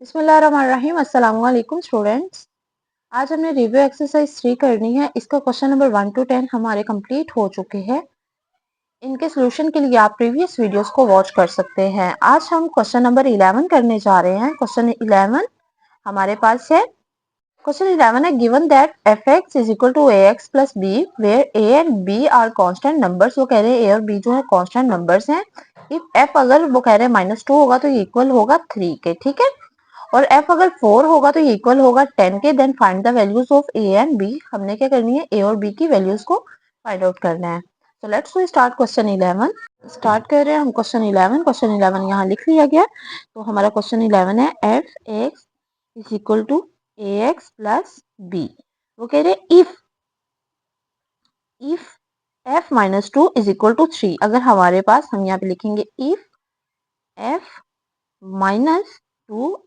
बिस्मिल्लाहिर्रहमानिर्रहीम। अस्सलाम वालेकुम स्टूडेंट्स। आज हमने रिव्यू एक्सरसाइज 3 करनी है। इसका क्वेश्चन नंबर 1 to 10 हमारे कंप्लीट हो चुके हैं। इनके सोल्यूशन के लिए आप प्रीवियस वीडियोस को वॉच कर सकते हैं। आज हम क्वेश्चन नंबर 11 करने जा रहे हैं। क्वेश्चन 11 हमारे पास है। क्वेश्चन 11 है given that fx is equal to ax plus b where a and b are constant numbers. वो कह रहे हैं a और b जो है कांस्टेंट नंबर्स हैं। इफ f अगर वो कह रहे हैं -2 होगा तो ये इक्वल होगा 3 के, ठीक है। और f अगर 4 होगा तो ये इक्वल होगा 10 के। Then find the values of a and b। हमने क्या करनी है, a और b की वैल्यूज को फाइंड आउट करना है। So let's go start question 11। Start कर रहे हैं हम क्वेश्चन 11। क्वेश्चन 11 यहाँ लिख लिया गया। तो हमारा क्वेश्चन 11 है F X is equal to A X plus B. वो कह रहे हैं if f -2 is equal to 3। अगर हमारे पास, हम यहाँ पे लिखेंगे इफ f -2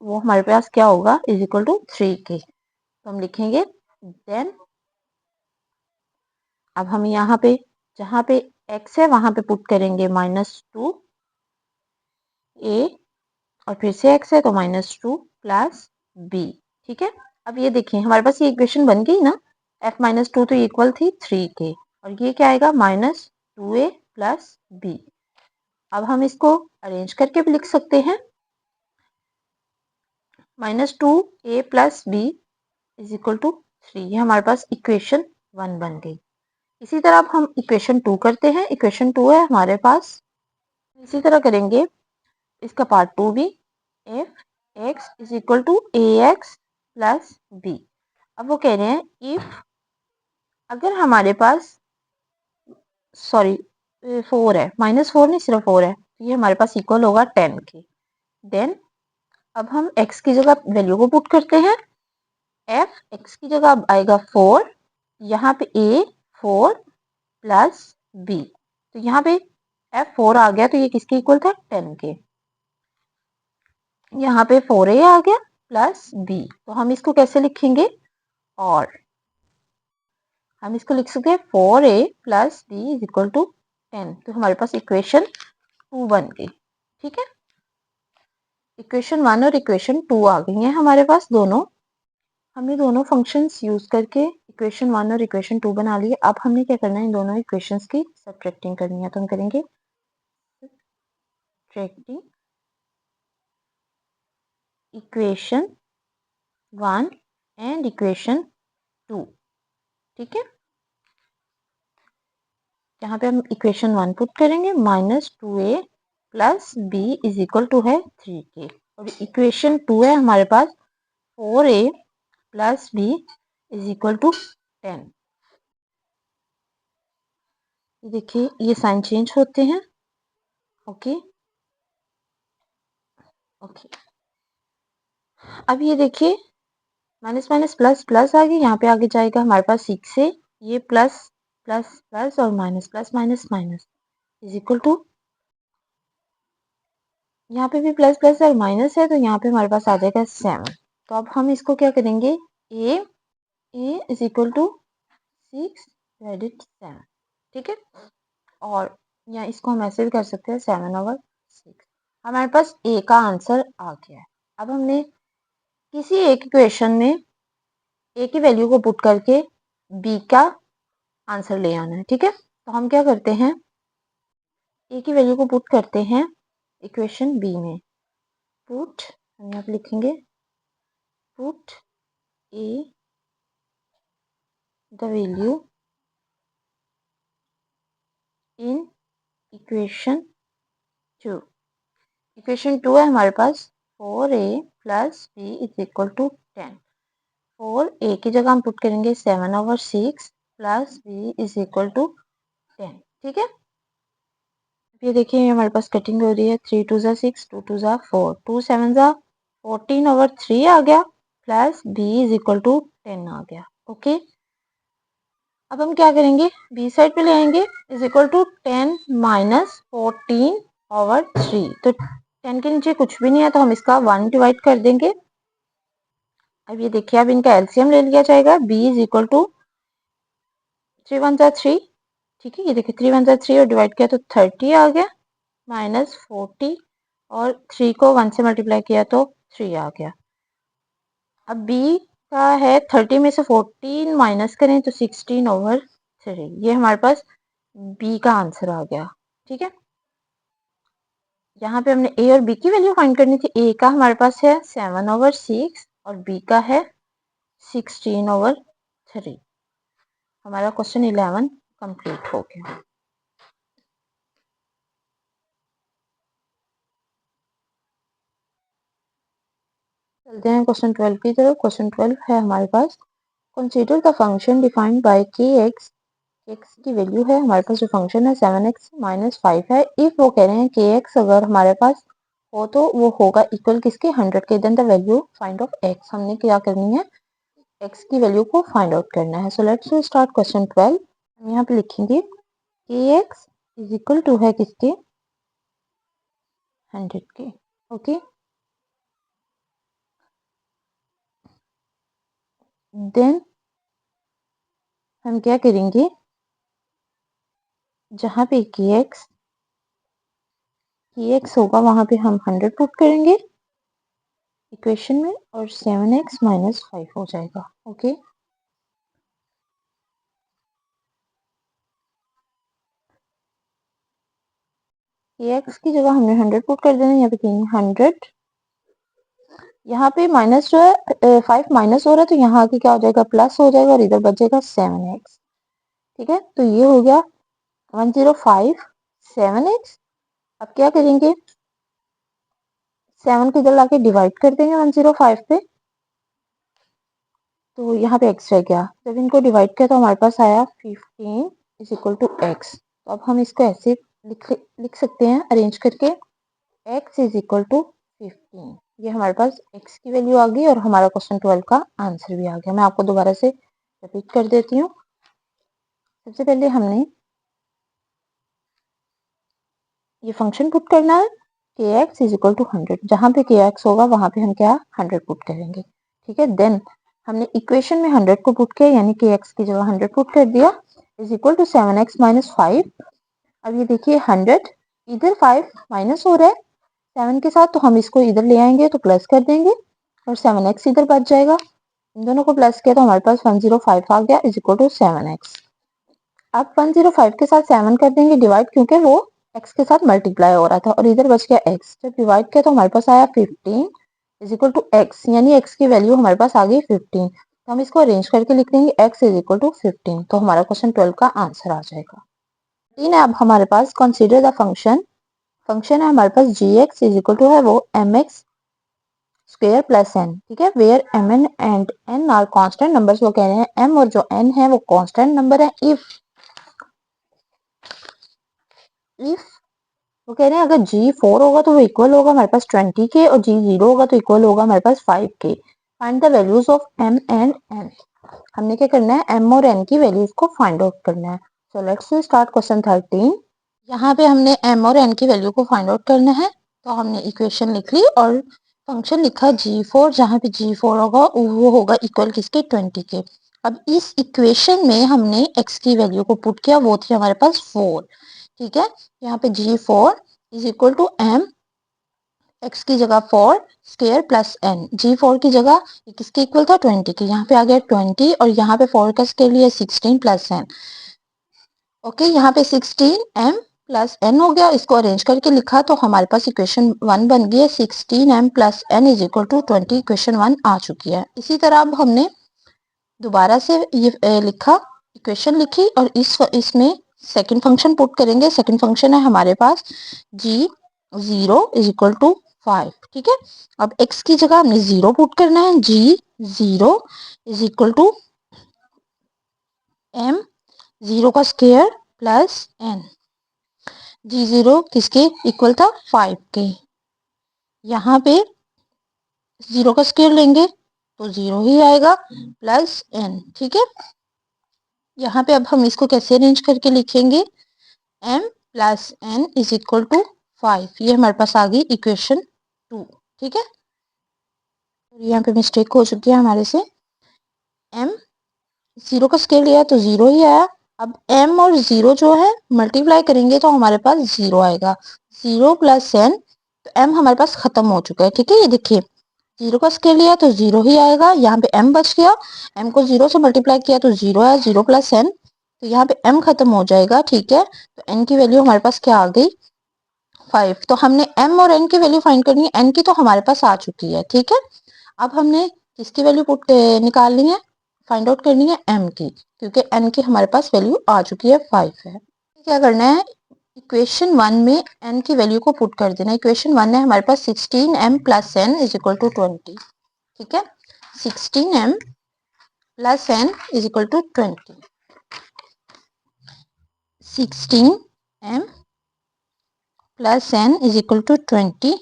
वो हमारे पास क्या होगा, इज इक्वल टू 3 के। तो हम लिखेंगे देन, अब हम यहाँ पे जहाँ पे x है वहां पे पुट करेंगे -2 a, और फिर से x है तो -2 प्लस b, ठीक है। अब ये देखिए हमारे पास ये इक्वेशन बन गई ना। f -2 तो इक्वल थी 3 के, और ये क्या आएगा -2a प्लस b। अब हम इसको अरेंज करके भी लिख सकते हैं। -2a plus b is equal to 3। ये हमारे पास इक्वेशन 1 बन गई। इसी तरह अब हम इक्वेशन 2 करते हैं। इक्वेशन 2 है हमारे पास, इसी तरह करेंगे इसका पार्ट 2 भी। F X is equal to A X plus B. अब वो कह रहे हैं इफ अगर हमारे पास, सॉरी 4 है, -4 नहीं सिर्फ 4 है, तो ये हमारे पास इक्वल होगा 10 के। देन अब हम x की जगह वैल्यू को पुट करते हैं। f x की जगह अब आएगा 4, यहाँ पे a 4 प्लस b। तो यहाँ पे f 4 आ गया तो ये किसके इक्वल था, 10 के। यहाँ पे 4a आ गया प्लस b। तो हम इसको कैसे लिखेंगे, और हम इसको लिख सकते हैं 4a plus b is equal to 10। तो हमारे पास इक्वेशन 2 बन गई, ठीक है। इक्वेशन 1 और इक्वेशन 2 आ गई हैं हमारे पास दोनों। हमने दोनों फंक्शंस यूज करके इक्वेशन 1 और इक्वेशन 2 बना लिए। अब हमने क्या करना है, इन दोनों इक्वेशंस की सबट्रैक्टिंग करनी है। तो हम करेंगे सबट्रैक्टिंग इक्वेशन 1 एंड इक्वेशन 2, ठीक है। यहाँ पे हम इक्वेशन 1 पुट करेंगे -2a plus b is equal to है 3 के, और इक्वेशन 2 है हमारे पास 4a plus b is equal to 10। देखिए ये साइन चेंज होते हैं, ओके ओके। अब ये देखिए माइनस माइनस प्लस प्लस आ गया, यहाँ पे आगे जाएगा हमारे पास 6 से ये प्लस प्लस प्लस और minus plus minus minus is equal to, यहाँ पे भी प्लस प्लस और माइनस है तो यहाँ पे हमारे पास आ जाएगा 7। तो अब हम इसको क्या करेंगे, a is equal to 6 divided 7, ठीक है। और या इसको हम ऐसे भी कर सकते हैं 7/6। हमारे पास a का आंसर आ गया है। अब हमने किसी एक इक्वेशन में a की वैल्यू को पुट करके b का आंसर ले आना है, ठीक है। तो हम क्या करते हैं, a की वैल्यू को पुट करते हैं इक्वेशन b में। पुट, हम यहाँ पे लिखेंगे put a the value in equation 2। Equation 2 है हमारे पास 4a plus b is equal to 10। 4a की जगह हम पुट करेंगे 7/6 plus b is equal to 10, ठीक है। ये देखिए हमारे पास कटिंग हो रही है, 3 2 ज़ा 6, 2 2 ज़ा 4, 2 7 ज़ा 14/3 आ गया plus b is equal to 10 आ गया, ओके। अब हम क्या करेंगे, बी साइड पे ले आएंगे, इज इक्वल टू 10 माइनस 14/3। तो 10 के नीचे कुछ भी नहीं है तो हम इसका 1 डिवाइड कर देंगे। अब ये देखिए अब इनका एलसीएम ले लिया जाएगा, b इज इक्वल टू 3 1 ज़ा 3, ठीक है। ये देखिए 3 1 ज़ा 3 और डिवाइड किया तो 30 आ गया माइनस 40, और 3 को 1 से मल्टीप्लाई किया तो 3 आ गया। अब बी का है 30 में से 14 माइनस करें तो 16/3। ये हमारे पास बी का आंसर आ गया। ठीक है, यहाँ पे हमने ए और बी की वैल्यू फाइंड करनी थी। ए का हमारे पास है 7/6 और बी का है 16/3। हमारा क्वेश्चन 11 कंप्लीट हो गया। चलते हैं क्वेश्चन 12 की तरफ। क्वेश्चन 12 है हमारे पास, consider the function defined by K X. X की वैल्यू है हमारे पास, जो फंक्शन है 7x-5 है। इफ वो कह रहे हैं कि एक्स अगर हमारे पास हो तो वो होगा इक्वल किसके, 100 के। Then the value find of X, हमने क्या करनी है, एक्स की वैल्यू को फाइंड आउट करना है। So let's start question 12। हम यहाँ पे लिखेंगे के एक्स इज इक्वल टू है किसके, 100 के। ओके, देन हम क्या करेंगे, जहाँ पे के एक्स होगा वहां पे हम 100 पुट करेंगे इक्वेशन में और 7x-5 हो जाएगा। ओके, एक्स की जगह हमने 100 पुट कर देना। यहाँ पे 100, यहाँ पे माइनस जो है 5 माइनस हो रहा है तो यहाँ आके क्या हो जाएगा, प्लस हो जाएगा और इधर बच जाएगा 7x। ठीक है, तो ये हो गया 105 7x। अब क्या करेंगे, 7 को इधर लाके डिवाइड कर देंगे 105 पे, तो यहाँ पे x रह गया। जब इनको डिवाइड किया तो हमारे पास आया 15 इज इक्वल टू x। तो अब हम इसको ऐसे लिख सकते हैं अरेंज करके, x इज इक्वल टू 15। ये हमारे पास x की वैल्यू आ गई और हमारा क्वेश्चन 12 का आंसर भी आ गया। मैं आपको दोबारा से रिपीट कर देती हूँ। सबसे पहले हमने ये फंक्शन पुट करना है के एक्स इज इक्वल टू 100। जहाँ पे के एक्स होगा वहां पे हम क्या 100 पुट करेंगे। ठीक है, देन हमने इक्वेशन में 100 को पुट किया, यानी के एक्स की जगह 100 पुट कर दिया, इज इक्वल टू 7x-5। अब ये देखिए 100, इधर 5 माइनस हो रहा है 7 के साथ, तो हम इसको इधर ले आएंगे तो प्लस कर देंगे और 7x इधर बच जाएगा। इन दोनों को प्लस किया तो हमारे पास 105 आ गया इज इक्वल टू 7x। अब 105 के साथ 7 कर देंगे डिवाइड, क्योंकि वो x के साथ मल्टीप्लाई हो रहा था और इधर बच गया x। जब डिवाइड किया तो हमारे पास आया 15 इज इक्वल टू x, यानी x की वैल्यू हमारे पास आ गई 15। तो हम इसको अरेंज करके लिख देंगे x इज इक्वल टू 15। तो हमारा क्वेश्चन 12 का आंसर आ जाएगा। तीन है अब हमारे पास, कंसीडर द फंक्शन। फंक्शन है हमारे पास G X is equal to है वो M X square plus N. ठीक है, where M N and N are constant numbers. वो कह रहे हैं एम और जो एन है वो कांस्टेंट नंबर है। इफ वो कह रहे हैं अगर G4 होगा तो वो इक्वल होगा हमारे पास 20 के और G0 होगा तो इक्वल होगा हमारे पास 5 के। Find the values of M and N। हमने क्या करना है, M और N की वैल्यूज को फाइंड आउट करना है। So let's start question 13। यहाँ पे हमने M और N की वैल्यू को फाइंड आउट करना है, तो हमने इक्वेशन लिख ली और फंक्शन लिखा G4। जहाँ पे G4 होगा वो होगा इक्वल किसके, 20 के। अब इस इक्वेशन में हमने x की वैल्यू को पुट किया, वो थी हमारे पास 4। ठीक है, यहाँ पे G4 is equal to M, x की जगह 4 स्क्वायर प्लस n। G4 की जगह किसके इक्वल था, 20 के। यहाँ पे आ गया 20 और यहाँ पे 4 का स्केल लिया 16 प्लस n। ओके, यहाँ पे 16m प्लस n हो गया। इसको अरेंज करके लिखा तो हमारे पास इक्वेशन 1 बन गई है, 16m plus n is equal to 20। Equation 1 आ चुकी है। इसी तरह अब हमने दोबारा से ये लिखा, इक्वेशन लिखी और इसमें सेकंड फंक्शन पुट करेंगे। सेकंड फंक्शन है हमारे पास G0 इज इक्वल टू 5। ठीक है, अब x की जगह हमने 0 पुट करना है। G0 is equal to m 0 का स्क्वायर प्लस n। G0 किसके इक्वल था, 5 के। यहाँ पे 0 का स्क्वायर लेंगे तो 0 ही आएगा प्लस n। ठीक है, यहाँ पे अब हम इसको कैसे अरेंज करके लिखेंगे, m plus n is equal to 5। ये हमारे पास आ गई इक्वेशन 2। ठीक है, यहाँ पे मिस्टेक हो चुकी है हमारे से, m 0 का स्केल लिया तो 0 ही आया। अब m और 0 जो है मल्टीप्लाई करेंगे तो हमारे पास 0 आएगा। 0 प्लस n, तो m हमारे पास खत्म हो चुका है। ठीक है, ये देखिए 0 का स्क्वायर लिया तो 0 ही आएगा, यहाँ पे m बच गया, m को 0 से मल्टीप्लाई किया तो 0 है, 0 प्लस n, तो यहाँ पे m खत्म हो जाएगा, ठीक है। तो n की वैल्यू हमारे पास क्या आ गई, 5। तो हमने m और n की वैल्यू फाइंड करनी है, n की तो हमारे पास आ चुकी है, ठीक है। अब हमने किसकी वैल्यू निकालनी है, फाइंड आउट करनी है m की, क्योंकि n की हमारे पास वैल्यू आ चुकी है, 5 है। क्या करना है, इक्वेशन 1 में n की वैल्यू को पुट कर देना। इक्वेशन 1 है हमारे पास 16m plus n is equal to 20, ठीक है। 16m plus n is equal to 20। 16m plus n is equal to 20,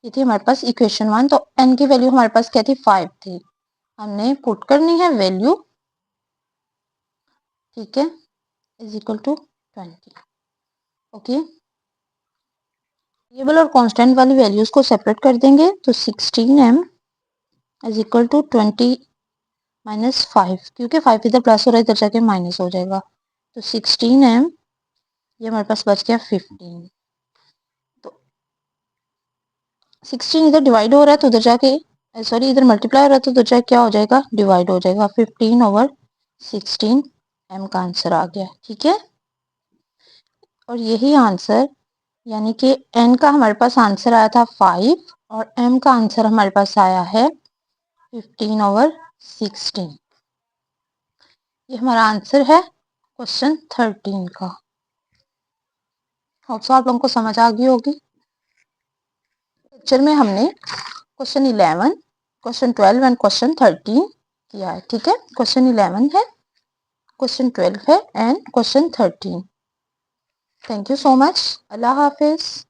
ये थी हमारे पास इक्वेशन 1। तो n की वैल्यू हमारे पास क्या थी, 5 थी, हमने पुट करनी है वैल्यू, ठीक है, is equal to 20। Okay, variable और कांस्टेंट वाली वैल्यूज को सेपरेट कर देंगे, तो 16m is equal to 20 minus 5, क्योंकि 5 इधर प्लस हो रहा है, इधर जाके माइनस हो जाएगा, तो 16m, ये हमारे पास बच गया 15। तो 16 इधर डिवाइड हो रहा है तो उधर जाके, सॉरी इधर मल्टीप्लाई हो रहा है तो उधर जाके क्या हो जाएगा, डिवाइड हो जाएगा, 15/16 m का आंसर आ गया, ठीक है। और यही आंसर, यानी कि n का हमारे पास आंसर आया था 5 और m का आंसर हमारे पास आया है 15/16। ये हमारा आंसर है क्वेश्चन 13 का। होप आप लोगों को समझ आ गई होगी। लेक्चर में हमने क्वेश्चन 11, क्वेश्चन 12 एंड क्वेश्चन 13 किया है, ठीक है। क्वेश्चन 11 है, क्वेश्चन 12 है and question 13। Thank you so much. Allah Hafiz.